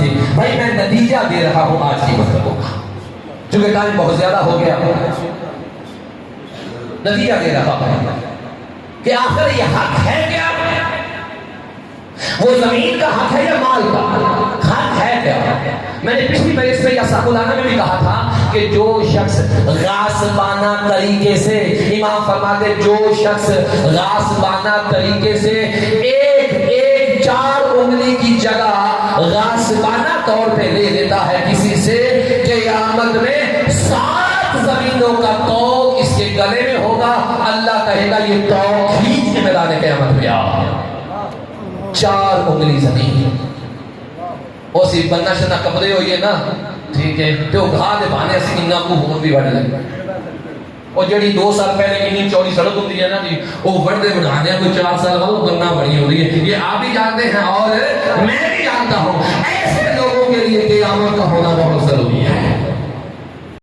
تھی بھائی میں نتیجہ دے رہا ہوں آج کی گفتگو کا، چونکہ ٹائم بہت زیادہ ہو گیا، نتیجہ دے رہا ہوں کہ آخر یہ حق ہے کیا؟ وہ زمین کا حق ہے یا مال کا حق ہے کیا؟ میں نے پچھلی بریس میں یا ساکولانا میں بھی کہا تھا کہ جو شخص غاصبانہ طریقے سے، امام فرماتے جو شخص غاصبانہ طریقے سے ایک 4 انگلی کی جگہ غاصبانہ طور پہ لے لیتا ہے کسی سے، قیامت میں 7 زمینوں کا طوق اس کے گلے میں ہوگا، اللہ کہے گا یہ طوق کھینچ کے میدان قیامت میں آ، 4 انگلی زمین اسی بننا شنا کپڑے ہوئیے نا، ٹھیک ہے تو گھا دے بانے اسی انہا کو حکم بھی بڑھ لگے، اور جڑی 2 سال پہلے کنی چوڑی سڑک ہوتی ہے نا جی، وہ بڑھ دے بڑھانے کوئی 4 سال بعد وہ بننا بڑی ہو رہی ہے، یہ آپ بھی جانتے ہیں اور میں بھی جانتا ہوں، ایسے لوگوں کے لیے قیامت کا ہونا بہت ضروری ہے۔